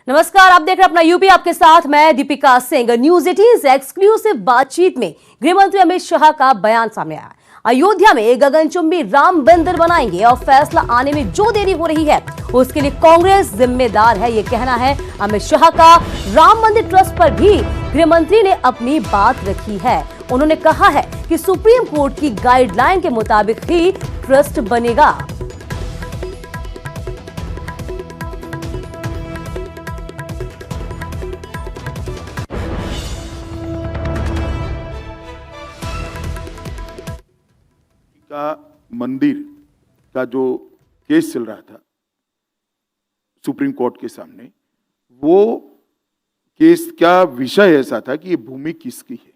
नमस्कार, आप देख रहे हैं अपना यूपी, आपके साथ मैं दीपिका सिंह। न्यूज 18 से एक्सक्लूसिव बातचीत में गृह मंत्री अमित शाह का बयान सामने आया। अयोध्या में एक गगनचुंबी राम मंदिर बनाएंगे और फैसला आने में जो देरी हो रही है उसके लिए कांग्रेस जिम्मेदार है, ये कहना है अमित शाह का। राम मंदिर ट्रस्ट पर भी गृह मंत्री ने अपनी बात रखी है। उन्होंने कहा है कि सुप्रीम कोर्ट की गाइडलाइन के मुताबिक ही ट्रस्ट बनेगा। का मंदिर का जो केस चल रहा था सुप्रीम कोर्ट के सामने, वो केस का विषय ऐसा था कि ये भूमि किसकी है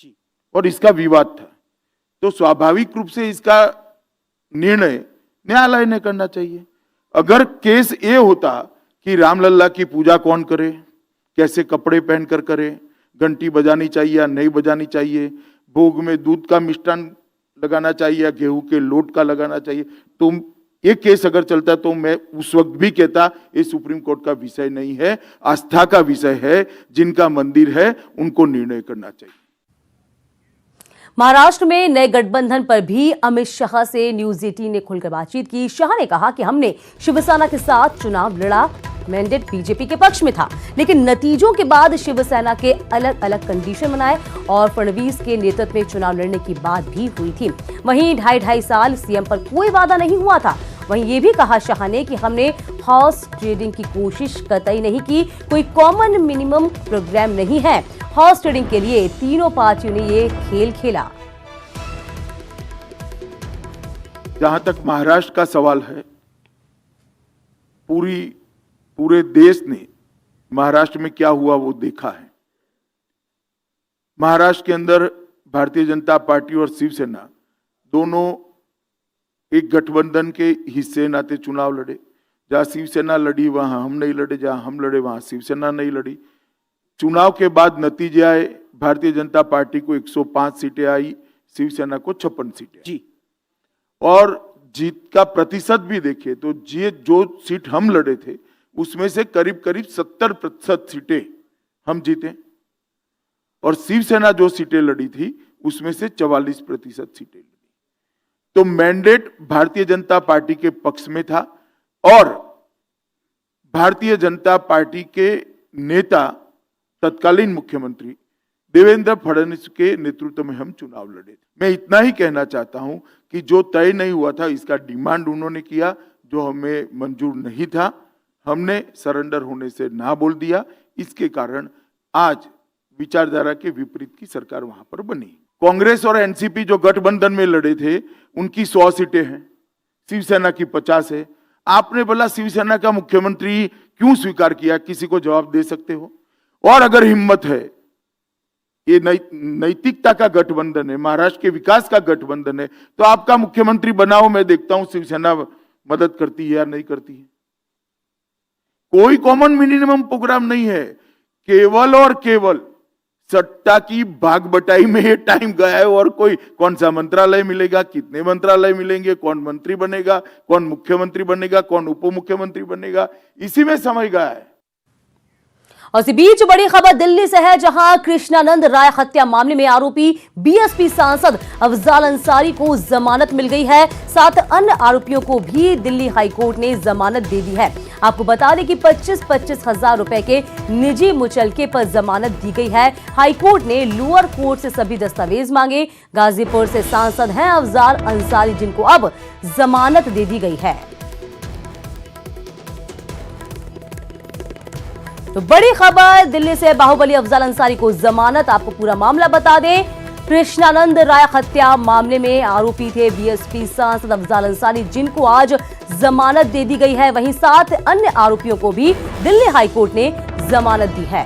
जी, और इसका विवाद था। तो स्वाभाविक रूप से इसका निर्णय न्यायालय ने करना चाहिए। अगर केस ये होता कि रामलल्ला की पूजा कौन करे, कैसे कपड़े पहनकर करे, घंटी बजानी चाहिए या नहीं बजानी चाहिए, भोग में दूध का मिष्टान लगाना चाहिए या गेहूं के लोट का लगाना चाहिए, तो ये केस अगर चलता तो मैं उस वक्त भी कहता ये सुप्रीम कोर्ट का विषय नहीं है, आस्था का विषय है। जिनका मंदिर है उनको निर्णय करना चाहिए। महाराष्ट्र में नए गठबंधन पर भी अमित शाह से न्यूज 18 ने खुलकर बातचीत की। शाह ने कहा कि हमने शिवसेना के साथ चुनाव लड़ा, मैंडेट बीजेपी के पक्ष में था, लेकिन नतीजों के बाद शिवसेना के अलग अलग कंडीशन बनाए और फडणवीस के नेतृत्व में चुनाव लड़ने की बात भी हुई थी। वहीं ढाई साल सीएम पर कोई वादा नहीं हुआ था। वहीं ये भी कहा शाह ने कि हमने हॉर्स ट्रेडिंग की कोशिश कतई नहीं की, कोई कॉमन मिनिमम प्रोग्राम नहीं है। हॉर्स ट्रेडिंग के लिए तीनों पार्टियों ने ये खेल खेला। जहां तक महाराष्ट्र का सवाल है, पूरे देश ने महाराष्ट्र में क्या हुआ वो देखा है। महाराष्ट्र के अंदर भारतीय जनता पार्टी और शिवसेना दोनों एक गठबंधन के हिस्से नाते चुनाव लड़े। जहां शिवसेना लड़ी वहां हम नहीं लड़े, जहां हम लड़े वहां शिवसेना नहीं लड़ी। चुनाव के बाद नतीजे आए, भारतीय जनता पार्टी को 105 सीटें आई, शिवसेना को 56 सीटें जी। और जीत का प्रतिशत भी देखे तो जो सीट हम लड़े थे उसमें से करीब 70% सीटें हम जीते, और शिवसेना जो सीटें लड़ी थी उसमें से 44% सीटें लड़ी। तो मैंडेट भारतीय जनता पार्टी के पक्ष में था, और भारतीय जनता पार्टी के नेता तत्कालीन मुख्यमंत्री देवेंद्र फडणवीस के नेतृत्व में हम चुनाव लड़े थे। मैं इतना ही कहना चाहता हूं कि जो तय नहीं हुआ था इसका डिमांड उन्होंने किया, जो हमें मंजूर नहीं था, हमने सरेंडर होने से ना बोल दिया। इसके कारण आज विचारधारा के विपरीत की सरकार वहां पर बनी। कांग्रेस और एनसीपी जो गठबंधन में लड़े थे उनकी 100 सीटें हैं, शिवसेना की 50 है। आपने बोला शिवसेना का मुख्यमंत्री क्यों स्वीकार किया, किसी को जवाब दे सकते हो? और अगर हिम्मत है, ये नैतिकता का गठबंधन है, महाराष्ट्र के विकास का गठबंधन है, तो आपका मुख्यमंत्री बनाओ। मैं देखता हूं शिवसेना मदद करती है या नहीं करती है। कोई कॉमन मिनिमम प्रोग्राम नहीं है, केवल और केवल सट्टा की भाग बटाई में ये टाइम गया है। और कोई कौन सा मंत्रालय मिलेगा, कितने मंत्रालय मिलेंगे, कौन मंत्री बनेगा, कौन मुख्यमंत्री बनेगा, कौन उप मुख्यमंत्री बनेगा, इसी में समय गया है। और इसी बीच बड़ी खबर दिल्ली से है, जहां कृष्णानंद राय हत्या मामले में आरोपी बीएसपी सांसद अफजाल अंसारी को जमानत मिल गई है। 7 अन्य आरोपियों को भी दिल्ली हाईकोर्ट ने जमानत दे दी है। आपको बता दें कि 25-25 हजार रुपए के निजी मुचलके पर जमानत दी गई है। हाईकोर्ट ने लोअर कोर्ट से सभी दस्तावेज मांगे। गाजीपुर से सांसद हैं अफजाल अंसारी, जिनको अब जमानत दे दी गई है। तो बड़ी खबर दिल्ली से, बाहुबली अफजाल अंसारी को जमानत। आपको पूरा मामला बता दें, कृष्णानंद राय हत्या मामले में आरोपी थे बीएसपी सांसद अफजाल अंसारी, जिनको आज जमानत दे दी गई है। वहीं 7 अन्य आरोपियों को भी दिल्ली हाईकोर्ट ने जमानत दी है।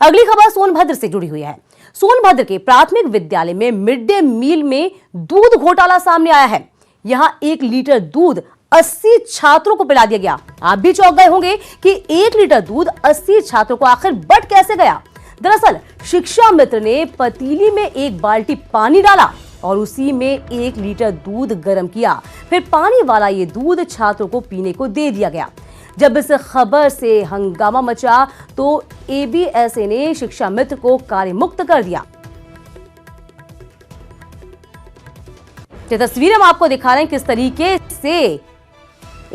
अगली खबर सोनभद्र से जुड़ी हुई है। सोनभद्र के प्राथमिक विद्यालय में मिड डे मील में दूध घोटाला सामने आया है। यहां 1 लीटर दूध 80 छात्रों को पिला दिया गया। आप भी चौंक गए होंगे कि 1 लीटर दूध 80 छात्रों को आखिर बट कैसे गया। दरअसल शिक्षा मित्र ने पतीली में 1 बाल्टी पानी डाला और उसी में 1 लीटर दूध गर्म किया। फिर पानी वाला ये दूध छात्रों को पीने को दे दिया गया। जब इस खबर से हंगामा मचा तो एबीएसए ने शिक्षा मित्र को कार्य मुक्त कर दिया। ये तस्वीर हम आपको दिखा रहे हैं किस तरीके से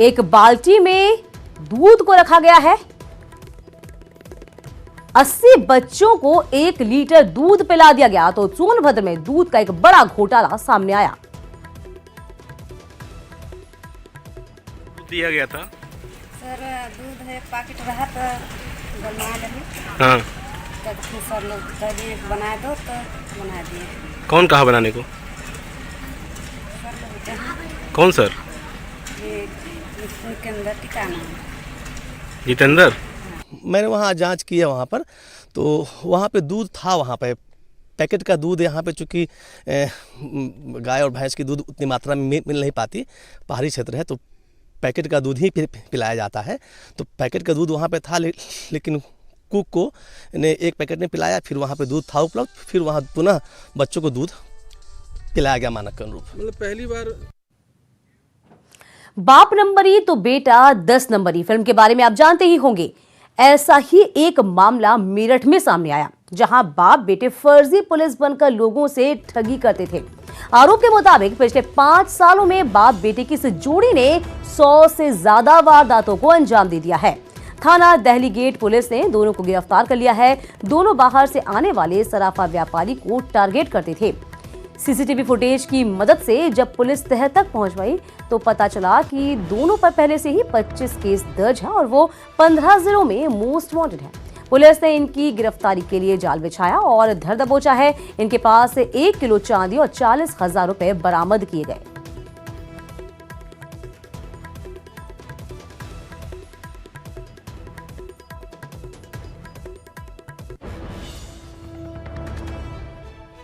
एक बाल्टी में दूध को रखा गया है। 80 बच्चों को 1 लीटर दूध पिला दिया गया। तो सोनभद्र में दूध का एक बड़ा घोटाला सामने आया। दिया गया था सर, दूध है पैकेट रहा तो बनवा लेंगे। हाँ, तब फिर सर लोग कभी बना दो तो बना दिए। कौन कहा बनाने को? सर लोग जहाँ कौन सर? ये स्कूल के अंदर ठिकाना है। जितेंद्र? मैंने वहाँ जांच की है वहाँ पर, तो वहाँ पे दूध था। वहाँ पे पैकेट का दूध, यहाँ पे चूँकि गाय और भैंस की दूध उतनी मात्रा में मिल नहीं पाती, पहाड़ी क्षेत्र है, तो पैकेट का दूध ही पिलाया जाता है। तो पैकेट का दूध वहाँ पे था, लेकिन कुक को ने 1 पैकेट ने पिलाया। फिर वहाँ पे दूध था उपलब्ध, फिर वहाँ पुनः बच्चों को दूध पिलाया गया मानक के अनुरूप। मतलब पहली बार बाप नंबरी तो बेटा 10 नंबरी फिल्म के बारे में आप जानते ही होंगे। ऐसा ही एक मामला मेरठ में सामने आया, जहां बाप बेटे फर्जी पुलिस बनकर लोगों से ठगी करते थे। आरोप के मुताबिक पिछले 5 सालों में बाप बेटे की इस जोड़ी ने 100 से ज्यादा वारदातों को अंजाम दे दिया है। थाना दहली गेट पुलिस ने दोनों को गिरफ्तार कर लिया है। दोनों बाहर से आने वाले सराफा व्यापारी को टारगेट करते थे। सीसीटीवी फुटेज की मदद से जब पुलिस तह तक पहुंच गई तो पता चला कि दोनों पर पहले से ही 25 केस दर्ज है और वो 15 जिलों में मोस्ट वांटेड है। पुलिस ने इनकी गिरफ्तारी के लिए जाल बिछाया और धर दबोचा है। इनके पास से 1 किलो चांदी और 40,000 रुपए बरामद किए गए।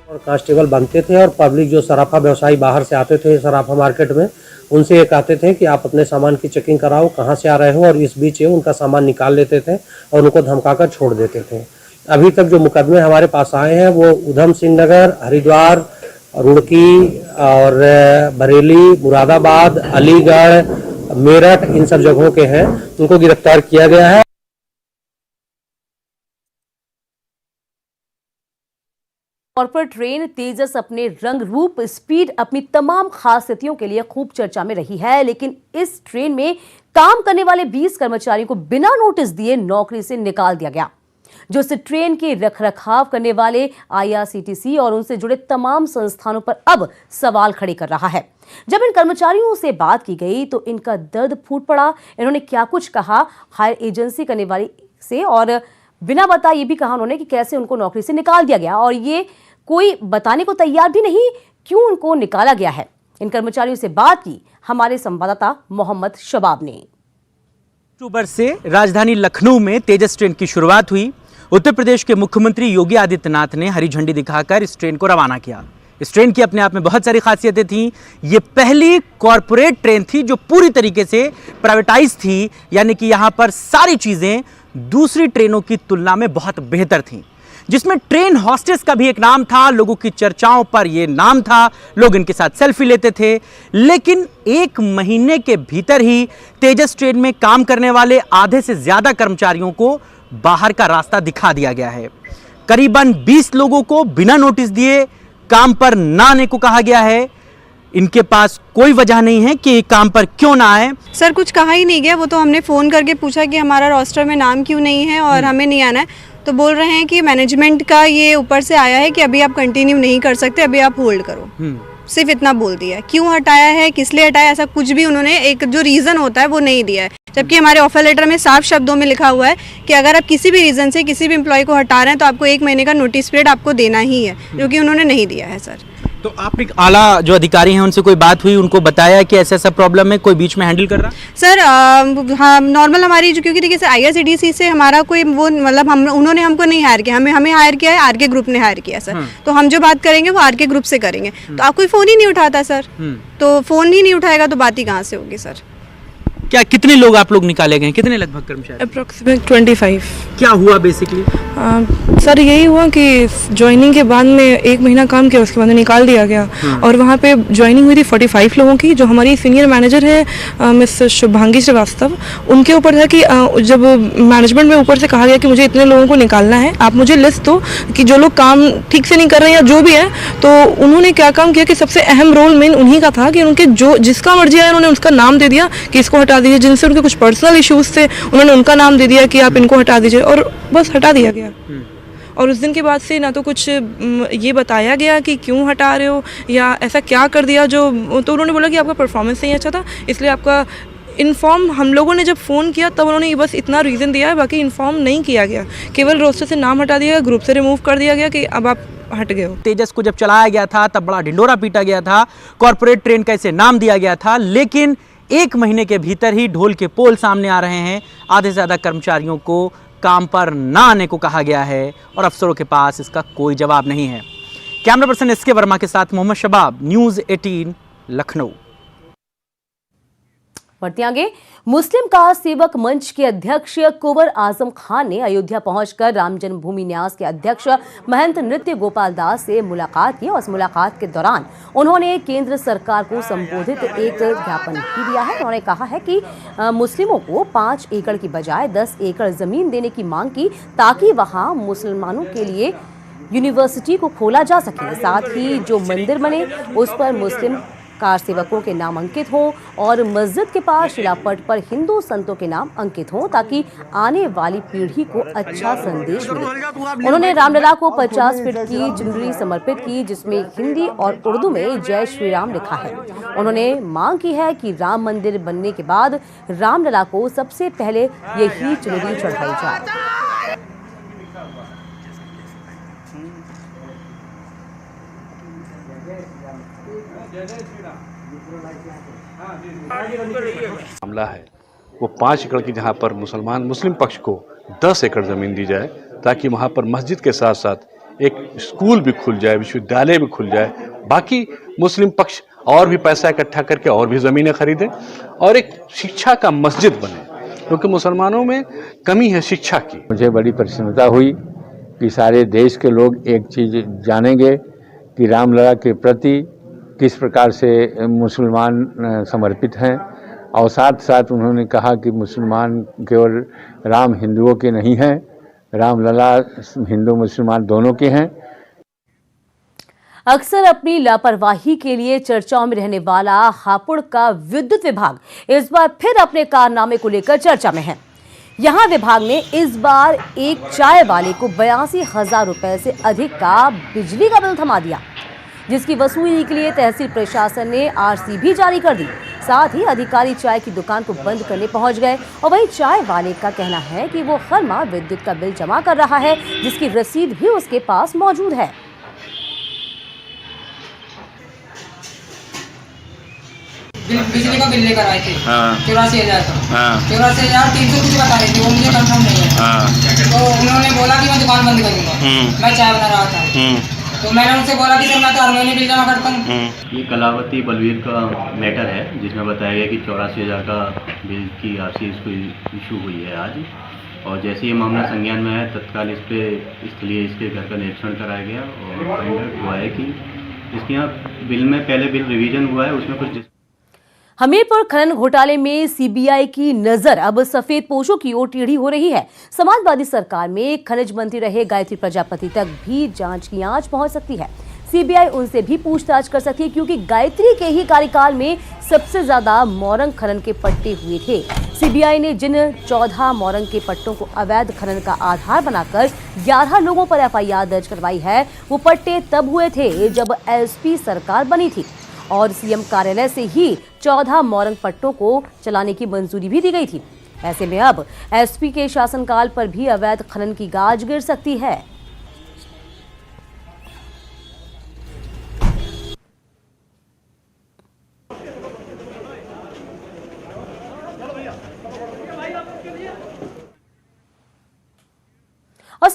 और कांस्टेबल बनते थे और पब्लिक जो सराफा व्यवसायी बाहर से आते थे सराफा मार्केट में, उनसे ये कहते थे कि आप अपने सामान की चेकिंग कराओ, कहाँ से आ रहे हो, और इस बीच ये उनका सामान निकाल लेते थे और उनको धमकाकर छोड़ देते थे। अभी तक जो मुकदमे हमारे पास आए हैं वो उधम सिंह नगर, हरिद्वार, रुड़की और बरेली, मुरादाबाद, अलीगढ़, मेरठ, इन सब जगहों के हैं। उनको गिरफ्तार किया गया है। कॉर्पोरेट ट्रेन तेजस अपने रंग रूप, स्पीड, अपनी तमाम खासियतों के लिए खूब चर्चा में रही है। लेकिन इस ट्रेन में काम करने वाले 20 कर्मचारियों को बिना नोटिस दिए नौकरी से निकाल दिया गया, जो इस ट्रेन के रखरखाव करने वाले IRCTC और उनसे जुड़े तमाम संस्थानों पर अब सवाल खड़े कर रहा है। जब इन कर्मचारियों से बात की गई तो इनका दर्द फूट पड़ा। इन्होंने क्या कुछ कहा हायर एजेंसी करने वाली से, और बिना बताए ये भी कहा उन्होंने कि कैसे उनको नौकरी से निकाल दिया गया और ये कोई बताने को तैयार भी नहीं क्यों उनको निकाला गया है। इन कर्मचारियों से बात की हमारे संवाददाता मोहम्मद शबाब ने। अक्टूबर से राजधानी लखनऊ में तेजस ट्रेन की शुरुआत हुई। उत्तर प्रदेश के मुख्यमंत्री योगी आदित्यनाथ ने हरी झंडी दिखाकर इस ट्रेन को रवाना किया। इस ट्रेन की अपने आप में बहुत सारी खासियतें थीं। ये पहली कॉरपोरेट ट्रेन थी जो पूरी तरीके से प्राइवेटाइज थी, यानी कि यहाँ पर सारी चीज़ें दूसरी ट्रेनों की तुलना में बहुत बेहतर थीं, जिसमें ट्रेन हॉस्टेस का भी एक नाम था। लोगों की चर्चाओं पर यह नाम था, लोग इनके साथ सेल्फी लेते थे। लेकिन 1 महीने के भीतर ही तेजस ट्रेन में काम करने वाले आधे से ज़्यादा कर्मचारियों को बाहर का रास्ता दिखा दिया गया है। करीबन 20 लोगों को बिना नोटिस दिए काम पर ना आने को कहा गया है। इनके पास कोई वजह नहीं है कि काम पर क्यों ना आए। सर कुछ कहा ही नहीं गया, वो तो हमने फ़ोन करके पूछा कि हमारा रोस्टर में नाम क्यों नहीं है और हमें नहीं आना है, तो बोल रहे हैं कि मैनेजमेंट का ये ऊपर से आया है कि अभी आप कंटिन्यू नहीं कर सकते, अभी आप होल्ड करो। सिर्फ इतना बोल दिया है। क्यों हटाया है, किस लिए हटाया, ऐसा कुछ भी उन्होंने एक जो रीज़न होता है वो नहीं दिया है। जबकि हमारे ऑफर लेटर में साफ शब्दों में लिखा हुआ है कि अगर आप किसी भी रीज़न से किसी भी एम्प्लॉय को हटा रहे हैं तो आपको 1 महीने का नोटिस पीरियड आपको देना ही है, जो कि उन्होंने नहीं दिया है। सर तो आपने आला जो अधिकारी हैं उनसे कोई बात हुई, उनको बताया कि ऐसा ऐसा प्रॉब्लम है, कोई बीच में हैंडल कर रहा? सर हाँ, नॉर्मल हमारी जो, क्योंकि देखिए सर IRCTC से हमारा कोई वो मतलब हम उन्होंने हमको नहीं हायर किया, हमें हायर किया है RK ग्रुप ने हायर किया सर। तो हम जो बात करेंगे वो RK ग्रुप से करेंगे। तो आप कोई फ़ोन ही नहीं उठाता सर, तो फ़ोन ही नहीं उठाएगा तो बात ही कहाँ से होगी सर। क्या कितने लोग आप लोग निकाले गए, कितने लगभग कर्मचारी? अप्रोक्सीमेट 25। क्या हुआ बेसिकली? सर यही हुआ कि ज्वाइनिंग के बाद में 1 महीना काम किया, उसके बाद में निकाल दिया गया। और वहाँ पे ज्वाइनिंग हुई थी 45 लोगों की। जो हमारी सीनियर मैनेजर है मिस शुभांगी श्रीवास्तव, उनके ऊपर था कि जब मैनेजमेंट में ऊपर से कहा गया कि मुझे इतने लोगों को निकालना है, आप मुझे लिस्ट दो कि जो लोग काम ठीक से नहीं कर रहे हैं या जो भी है। तो उन्होंने क्या काम किया कि सबसे अहम रोल मेन उन्हीं का था कि उनके जो जिसका मर्जी आया उन्होंने उसका नाम दे दिया कि इसको हटा दीजिए। जिनसे उनके कुछ पर्सनल इश्यूज थे उन्होंने उनका नाम दे दिया कि आप इनको हटा दीजिए, और बस हटा दिया गया। और उस दिन के बाद से ना तो कुछ ये बताया गया कि क्यों हटा रहे हो या ऐसा क्या कर दिया जो, तो उन्होंने बोला कि आपका परफॉर्मेंस नहीं अच्छा था इसलिए आपका इन्फॉर्म, हम लोगों ने जब फ़ोन किया तब उन्होंने बस इतना रीज़न दिया है, बाकी इन्फॉर्म नहीं किया गया। केवल रोस्टर से नाम हटा दिया गया, ग्रुप से रिमूव कर दिया गया कि अब आप हट गए हो। तेजस को जब चलाया गया था तब बड़ा ढिंडोरा पीटा गया था, कॉर्पोरेट ट्रेन का इसे नाम दिया गया था, लेकिन 1 महीने के भीतर ही ढोल के पोल सामने आ रहे हैं। आधे से ज़्यादा कर्मचारियों को काम पर ना आने को कहा गया है और अफसरों के पास इसका कोई जवाब नहीं है। कैमरा पर्सन एसके वर्मा के साथ मोहम्मद शबाब, न्यूज़ 18 लखनऊ। बढ़ते आगे, मुस्लिम का सेवक मंच के अध्यक्ष कुंवर आजम खान ने अयोध्या पहुंचकर राम जन्मभूमि न्यास के अध्यक्ष महंत नृत्य गोपाल दास से मुलाकात की और इस मुलाकात के दौरान उन्होंने केंद्र सरकार को संबोधित एक ज्ञापन भी दिया है। उन्होंने कहा है कि मुस्लिमों को 5 एकड़ की बजाय 10 एकड़ जमीन देने की मांग की ताकि वहां मुसलमानों के लिए यूनिवर्सिटी को खोला जा सके। साथ ही जो मंदिर बने उस पर मुस्लिम कार सेवकों के नाम अंकित हों और मस्जिद के पास शिलापट पर हिंदू संतों के नाम अंकित हों ताकि आने वाली पीढ़ी को अच्छा संदेश मिले। उन्होंने रामलला को 50 फीट की चुनरी समर्पित की जिसमें हिंदी और उर्दू में जय श्री राम लिखा है। उन्होंने मांग की है कि राम मंदिर बनने के बाद रामलला को सबसे पहले यही चुनरी चढ़ाई जाए। मामला है वो 5 एकड़ की, जहाँ पर मुस्लिम पक्ष को 10 एकड़ ज़मीन दी जाए ताकि वहाँ पर मस्जिद के साथ साथ एक स्कूल भी खुल जाए, विश्वविद्यालय भी खुल जाए। बाकी मुस्लिम पक्ष और भी पैसा इकट्ठा करके और भी ज़मीनें खरीदें और एक शिक्षा का मस्जिद बने, क्योंकि मुसलमानों में कमी है शिक्षा की। मुझे बड़ी प्रसन्नता हुई कि सारे देश के लोग एक चीज़ जानेंगे कि रामलला के प्रति किस प्रकार से मुसलमान समर्पित हैं, और साथ साथ उन्होंने कहा कि मुसलमान केवल राम हिंदुओं के नहीं हैं, रामलला हिंदू मुसलमान दोनों के हैं। अक्सर अपनी लापरवाही के लिए चर्चाओं में रहने वाला हापुड़ का विद्युत विभाग इस बार फिर अपने कारनामे को लेकर चर्चा में है। यहाँ विभाग ने इस बार एक चाय वाले को 82,000 रुपए से अधिक का बिजली का बिल थमा दिया, जिसकी वसूली के लिए तहसील प्रशासन ने आरसी भी जारी कर दी। साथ ही अधिकारी चाय की दुकान को बंद करने पहुंच गए और वहीं चाय वाले का कहना है कि वो हर माह विद्युत का बिल जमा कर रहा है, जिसकी रसीद भी उसके पास मौजूद है। बिजली का बिल लेकर आए थे 84,000 का, 84,300 कुछ बता रहे थे, वो मुझे कंफर्म नहीं है। तो उन्होंने बोला कि मैं दुकान बंद करूंगा। मैं चाय बना रहा था तो मैंने उनसे बोला कि सर मैं तो हर महीने बिल जमा करता हूँ। ये कलावती बलवीर का मैटर है जिसमें बताया गया कि 84,000 का बिल की आरसी इसको इशू हुई है आज, और जैसे ये मामला संज्ञान में है तत्काल इसके लिए इसके घर का निरीक्षण कराया गया और फाइंड आउट हुआ है कि इसके यहाँ बिल में पहले बिल रिवीजन हुआ है, उसमें कुछ हमीरपुर खनन घोटाले में सीबीआई की नजर अब सफेद पोशों की ओर टेढ़ी हो रही है। समाजवादी सरकार में खनिज मंत्री रहे गायत्री प्रजापति तक भी जांच की आंच पहुंच सकती है। सीबीआई उनसे भी पूछताछ कर सकती है क्योंकि गायत्री के ही कार्यकाल में सबसे ज्यादा मोरंग खनन के पट्टे हुए थे। सीबीआई ने जिन 14 मोरंग के पट्टों को अवैध खनन का आधार बनाकर 11 लोगों पर एफआईआर दर्ज करवाई है, वो पट्टे तब हुए थे जब एसपी सरकार बनी थी और सीएम कार्यालय से ही 14 मोरंग पट्टों को चलाने की मंजूरी भी दी गई थी। ऐसे में अब एसपी के शासनकाल पर भी अवैध खनन की गाज गिर सकती है। और